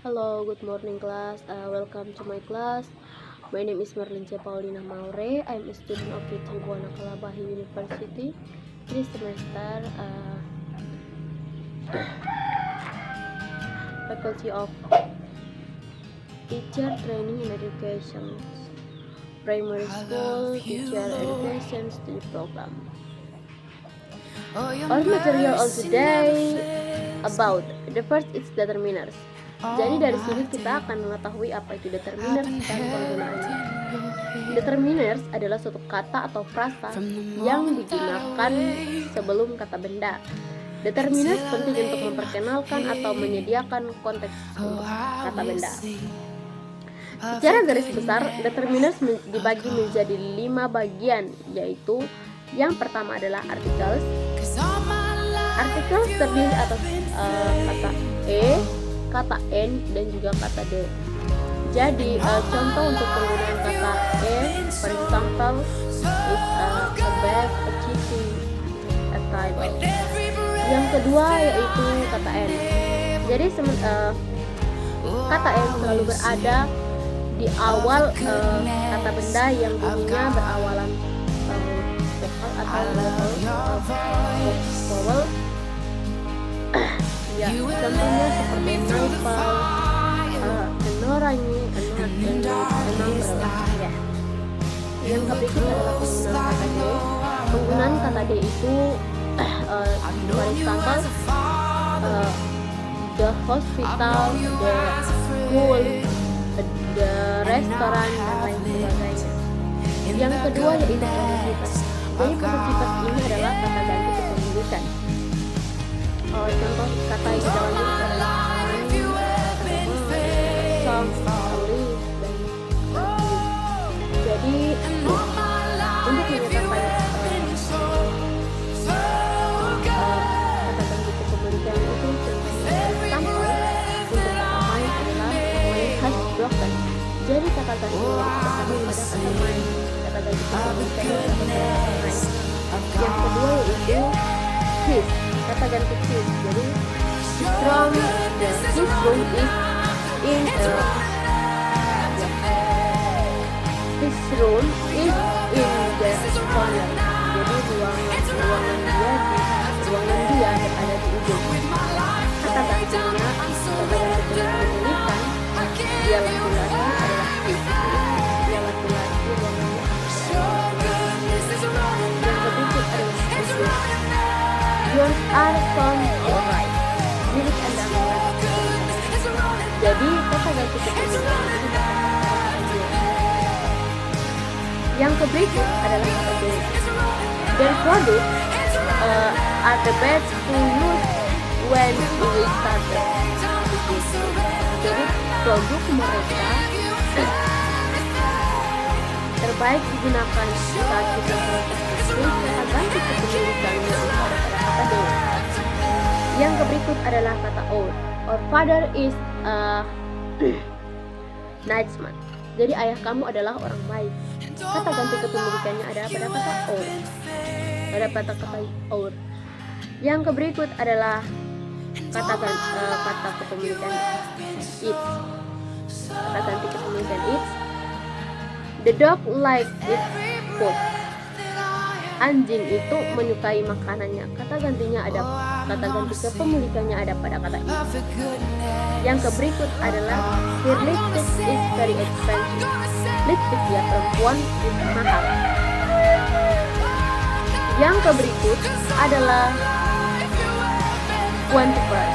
Hello, good morning class. Welcome to my class. My name is Marlince Paulina Maure. I'm a student of Fitri Buana Kalabahi University. This semester, Faculty of Teacher Training and Education, Primary School Teacher Education Study Program. Our material of today about the first is determiners. Jadi dari sini kita akan mengetahui apa itu determiners dan penggunaannya. Determiners adalah suatu kata atau frasa yang digunakan sebelum kata benda. Determiners penting untuk memperkenalkan atau menyediakan konteks untuk kata benda. Secara garis besar, determiners dibagi menjadi 5 bagian, yaitu yang pertama adalah articles. Articles terdiri atas kata kata n dan juga kata d. Jadi contoh untuk penggunaan kata for example is a bag, a city, a title. Yang kedua yaitu kata n. Jadi kata n selalu berada di awal kata benda yang bunyinya berawalan vokal atau vowel. Ya, contohnya seperti nopal, enorangi, enang ya. Yang berikut adalah penggunaan kata d. Penggunaan kata d itu for example the hospital, the school, the restaurant dan lain sebagainya. Yang kedua yaitu positivitas. Jadi positivitas ini adalah kata ganti kepemilikan. Contoh kata yang didalamnya adalah song, live, dan jadi untuk menyatakan kata ganti kepemilikan itu contoh untuk kata main adalah main has broken. Jadi kata ganti bersama pada kata main, kata ganti kepemilikan adalah main. Yang kedua yaitu his. Kata ganti his. Jadi his room is in his room is in the corner. Jadi ruangan dia berada di ujung. Kata gantinya kepemilikan dia laki-laki adalah his. Dia laki-laki ruangannya. Yang berikut adalah yours are from the right. Milik Anda mengatakan. Jadi kata ganti kepemilikan itu yang berikut adalah kata d. Their products are the best to use when we started. Jadi produk mereka terbaik digunakan saat kita kata ganti kepemilikannya pada kata d. Yang berikut adalah kata our. Our father is a nice man. Jadi ayah kamu adalah orang baik. Kata ganti kepemilikannya ada pada kata our. Pada kata our. Yang berikut adalah kata kepemilikan it. Kata ganti kepemilikan it. The dog likes its food. Anjing itu menyukai makanannya. Kata gantinya ada, kata ganti kepemilikannya ada pada kata it. Yang berikut adalah her lipstick is very expensive. Lipstick ya perempuan itu mahal. Yang berikut adalah quantifiers.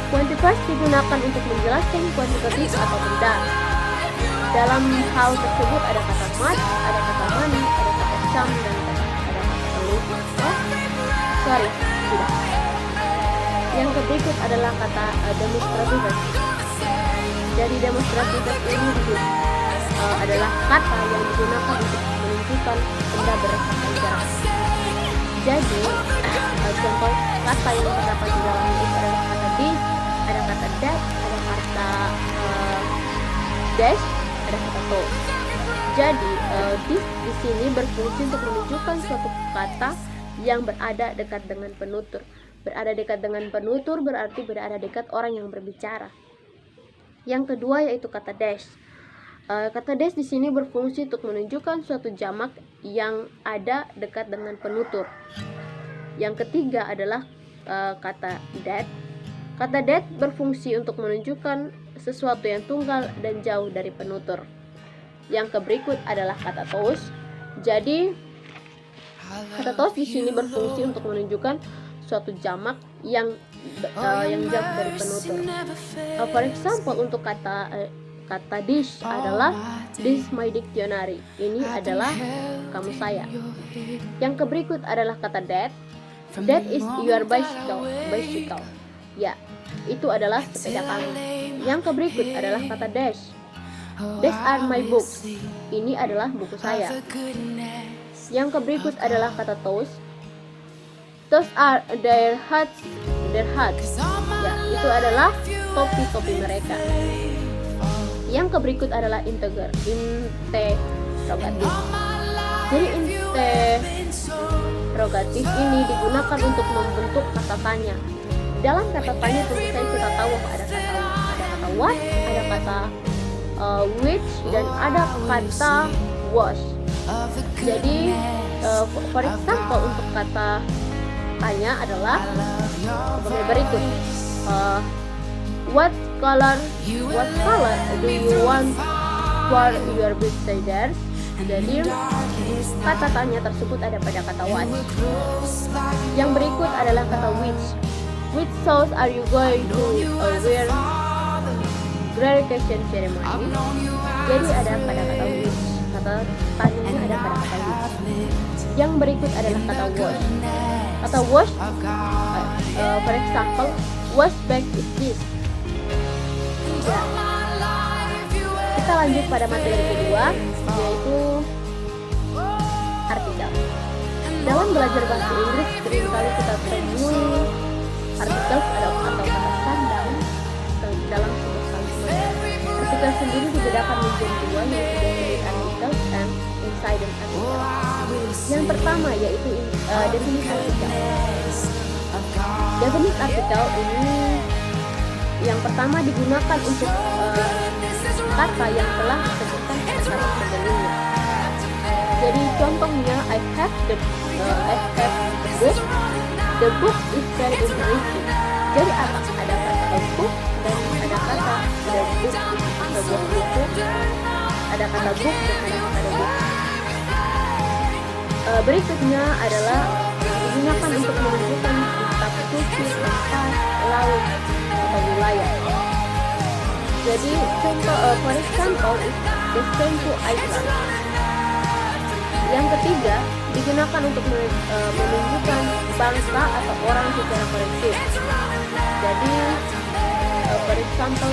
Quantifiers digunakan untuk menjelaskan kuantitatif atau benda. Dalam hal tersebut ada kata much, ada kata money, ada kata some, dan ada kata little. Tidak. Yang berikut adalah kata demonstrative. Jadi demonstrative ini adalah kata yang digunakan untuk menunjukkan benda berdasarkan jarak. Jadi contoh kata yang terdapat di dalamnya itu adalah kata this, ada kata that, ada kata dash, ada kata to. Jadi this di sini berfungsi untuk menunjukkan suatu kata yang berada dekat dengan penutur. Berada dekat dengan penutur berarti berada dekat orang yang berbicara. Yang kedua yaitu kata dash. Kata dash di sini berfungsi untuk menunjukkan suatu jamak yang ada dekat dengan penutur. Yang ketiga adalah kata that. Kata that berfungsi untuk menunjukkan sesuatu yang tunggal dan jauh dari penutur. Yang berikut adalah kata toast. Jadi kata toast di sini berfungsi untuk menunjukkan suatu jamak yang jauh dari penutur. For example, untuk kata dish adalah this is my dictionary. Ini adalah kamus saya. Yang berikut adalah kata that. That is your bicycle. Ya, itu adalah sepeda kamu. Yang berikut adalah kata dash. These are my books. Ini adalah buku saya. Yang berikut adalah kata toast. Those are their hats. Ya, itu adalah topi-topi mereka. Yang berikut adalah interrogatif. Jadi interrogatif ini digunakan untuk membentuk kata tanya. Dalam kata tanya tentu saja kita tahu ada kata what, ada kata which, dan ada kata was. Jadi for example, untuk kata tanya adalah sebagai berikut. What color do you want for your birthday? Jadi kata tanya tersebut ada pada kata what. Yang berikut adalah kata which shoes are you going to wear graduation ceremony. Jadi ada pada kata which. Kata tanyanya ada pada kata which. Yang berikut adalah kata wash. Kata wash, for example, wash bag is this. Ya. Kita lanjut pada materi kedua, yaitu artikel. Dalam belajar bahasa Inggris seringkali kita temui artikel atau kata sandang dalam sebuah kalimat. Artikel sendiri dibedakan menjadi dua, yaitu definite article dan incident article. Yang pertama yaitu definite article. Definite article ini yang pertama digunakan untuk kata yang telah disebutkan pada kata sebelumnya. Jadi contohnya I have the book. The book is very interesting. Jadi ada kata a book dan ada kata the book, sebuah buku. Ada kata book dan ada kata book. Berikutnya adalah digunakan untuk menunjukkan kitab suci, tempat, laut, atau wilayah. Jadi contoh, for example, the Sentu Island. Yang ketiga digunakan untuk menunjukkan bangsa atau orang secara kolektif. Jadi for example,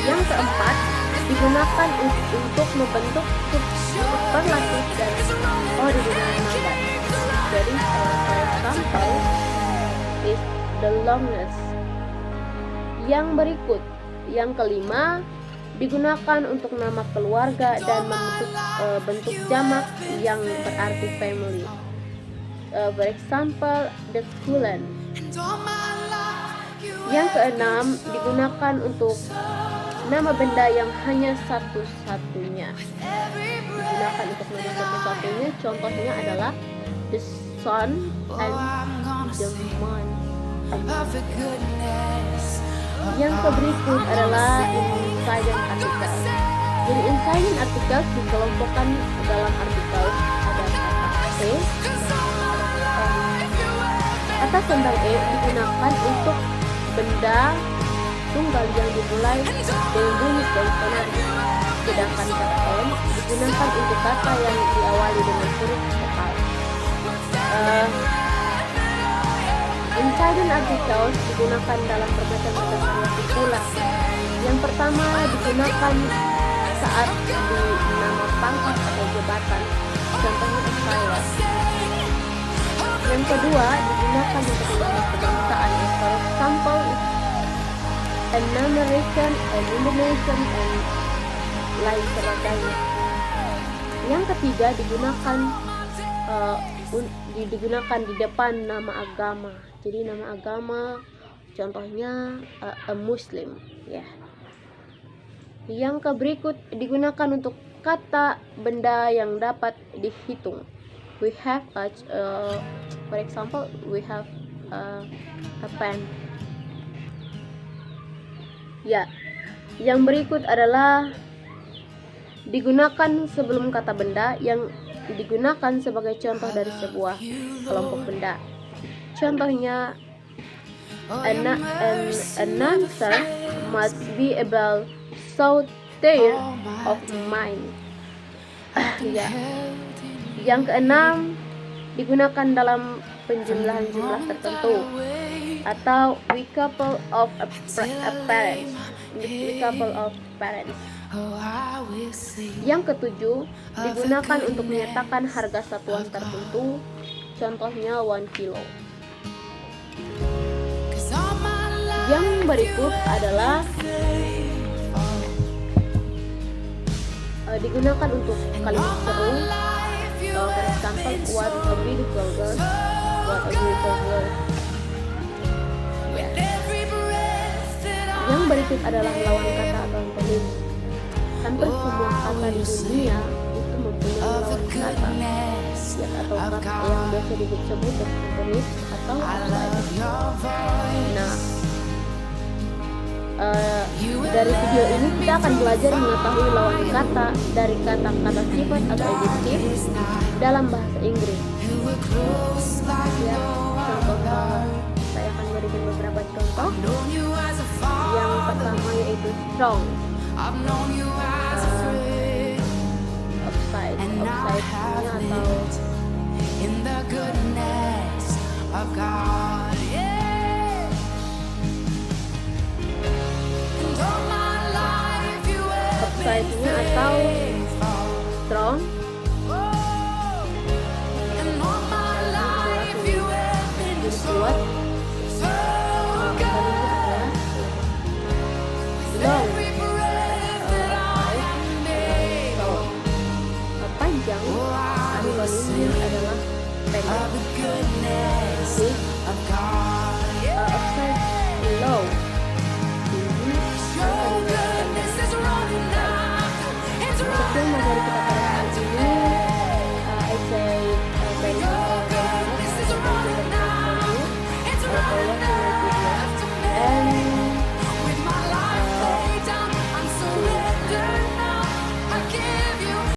yang keempat digunakan untuk membentuk superlatif dan ordinal number. Jadi for example is the longest. Yang berikut, yang kelima digunakan untuk nama keluarga dan membentuk bentuk jamak yang berarti family. For example, the schoolen. Yang keenam digunakan untuk nama benda yang hanya satu-satunya. Digunakan untuk nama satu-satunya. Contohnya adalah the sun and the moon. Yang berikut adalah incident article. Jadi incident article dikelompokkan dalam artikel ada kata E. Kata tentang E digunakan untuk benda tunggal yang dimulai dengan bunyi konsonan. Sedangkan kata M digunakan untuk kata yang diawali dengan huruf vokal. Incident articles digunakan dalam bermacam-macam variasi pula. Yang pertama digunakan saat di nama pangkat atau jabatan, contohnya esquire. Yang kedua digunakan untuk nama kebangsaan, for example an American, an Indonesian, and lain sebagainya. Yang ketiga digunakan digunakan di depan nama agama. Jadi nama agama contohnya a Muslim ya. Yang berikut digunakan untuk kata benda yang dapat dihitung. We have for example, we have a pen. Ya. Yang berikut adalah digunakan sebelum kata benda yang digunakan sebagai contoh dari sebuah kelompok benda. Contohnya, an answer must be able so there of mind. Ya. Yang keenam, digunakan dalam penjumlahan jumlah tertentu atau we couple of parents. Yang ketujuh, digunakan untuk menyatakan harga satuan tertentu, contohnya 1 kilo. Yang berikut adalah digunakan untuk kalimat seru, for example, what a beautiful girl, what a beautiful girl. Yang berikut adalah lawan kata atau antonim. Hampir semua kata di dunia itu mempunyai lawan kata ya, atau kata yang biasa disebut antonim atau antonim. Nah, dari video ini kita akan belajar mengetahui lawan kata dari kata-kata sifat atau adjektif dalam bahasa Inggris. Ya, contoh saya akan berikan beberapa contoh. Yang pertama yaitu strong, upside-nya atau upside-nya atau strong. Kuat. Long, panjang, antonimnya adalah pendek. Upside, low.